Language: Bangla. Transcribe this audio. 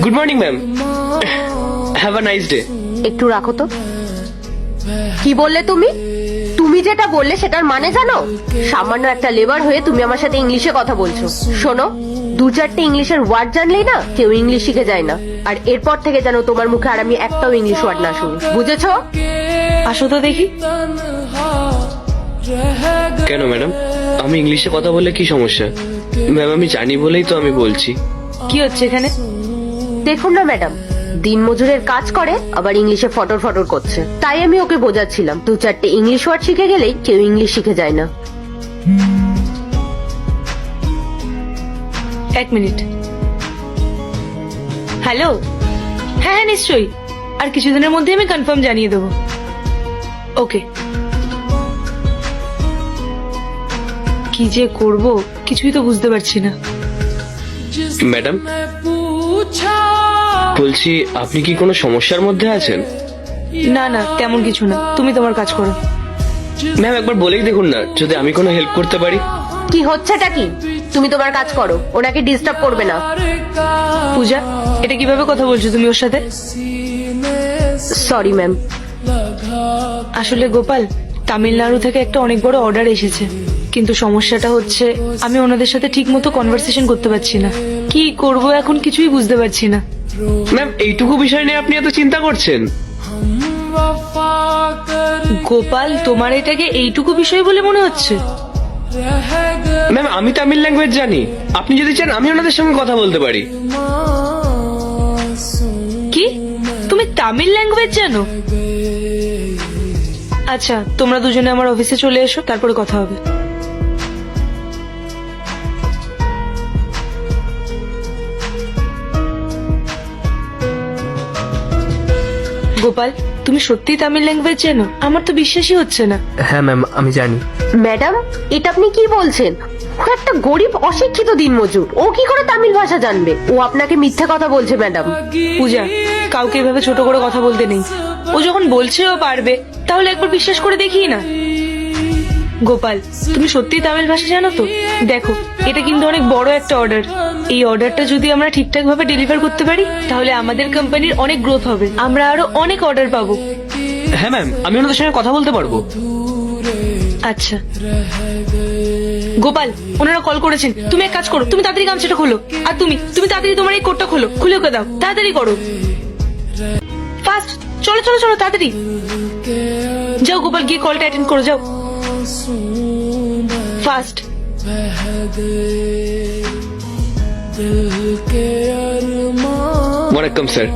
Good morning ma'am, have a nice day. একটু রাখো তো। কি বললে তুমি? তুমি যেটা বললে সেটার মানে জানো? সামান্য একটা লেবার হয়ে তুমি আমার সাথে ইংলিশে কথা বলছো। শোনো, দু চারটে ইংলিশের ওয়ার্ড জানলেই না কেউ ইংলিশ শিখে যায় না। আর এরপর থেকে যেন তোমার মুখে আর আমি একটাও ইংলিশ ওয়ার্ড না শুনি, বুঝেছো? আসো তো দেখি। কেন ম্যাডাম, আমি ইংলিশে কথা বললে কি সমস্যা? ম্যাম আমি জানি বলেই তো আমি বলছি। কি হচ্ছে এখানে? দেখুন না ম্যাডাম, দিন মজুরের কাজ করে আবার ইংলিশে ফটর ফটর করছে। তাই আমি ওকে বোঝাচ্ছিলাম দু চারটে ইংলিশ ওয়ার্ড শিখে গেলেই কেউ ইংলিশ শিখে যায় না। এক মিনিট। হ্যালো। হ্যাঁ হ্যাঁ নিশ্চয়ই, আর কিছুদিনের মধ্যে আমি কনফার্ম জানিয়ে দেবো। ওকে। কি যে করব কিছুই তো বুঝতে পারছি না। ম্যাডাম বলছি, আপনি কি কোনো সমস্যার মধ্যে আছেন? না না, তেমন কিছু না, তুমি তোমার কাজ করো। ম্যাম একবার বলেই দেখুন না, যদি আমি কোনো হেল্প করতে পারি। কি হচ্ছেটা কি? তুমি তোমার কাজ করো, ওনাকে ডিস্টার্ব করবে না। পূজা, এটা কিভাবে কথা বলছো তুমি ওর সাথে? Sorry ma'am. আসলে গোপাল, তামিলনাড়ু থেকে একটা অনেক বড় অর্ডার এসেছে, কিন্তু সমস্যাটা হচ্ছে আমি ওনাদের সাথে ঠিক মতো কনভারসেশন করতে পারছি না। কি করব এখন কিছুই বুঝতে পারছি না। ম্যাম এইটুকু বিষয় নিয়ে আপনি এত চিন্তা করছেন? গোপাল, তোমার এটাকে এইটুকু বিষয় বলে মনে হচ্ছে? ম্যাম আমি তামিল ল্যাঙ্গুয়েজ জানি, আপনি যদি চান আমি ওনাদের সঙ্গে কথা বলতে পারি। কি, তুমি তামিল ল্যাঙ্গুয়েজ জানো? আচ্ছা, তোমরা দুজনে আমার অফিসে চলে এসো, তারপরে কথা হবে। গোপাল, তুমি সত্যি তামিল ল্যাঙ্গুয়েজ জানো? আমার তো বিশ্বাসই হচ্ছে না। হ্যাঁ ম্যাম আমি জানি। ম্যাডাম, এটা আপনি কি বলছেন? ও একটা গরিব অশিক্ষিত দিনমজুর, ও কি করে তামিল ভাষা জানবে? ও আপনাকে মিথ্যে কথা বলছে ম্যাডাম। পূজা, কাউকে এভাবে ছোট করে কথা বলতে নেই। ও যখন বলছে ও পারবে, তাহলে একবার বিশ্বাস করে দেখি না। গোপাল, তুমি সত্যি তামিল ভাষা জানো তো? দেখো, এটা কিন্তু অনেক বড় একটা অর্ডার। এই অর্ডারটা যদি আমরা ঠিকঠাক ভাবে ডেলিভার করতে পারি, তাহলে আমাদের কোম্পানির অনেক গ্রোথ হবে, আমরা আরো অনেক অর্ডার পাবো। হ্যাঁ ম্যাম, আমি ওনাদের সঙ্গে কথা বলতে পারবো। আচ্ছা গোপাল, ওনারা কল করেছেন, তুমি এক কাজ করো, তুমি তাড়াতাড়ি গামছাটা খোলো। আর তুমি তুমি তাড়াতাড়ি তোমার এই কোটটা খোলো, খুলে ওকে দাও, তাড়াতাড়ি করো, ফাস্ট। চলো চলো চলো, তাড়াতাড়ি যাও গোপাল, গিয়ে কলটা অ্যাটেন্ড করো, যাও ফাস্ট। ওয়ালাইকুম স্যার।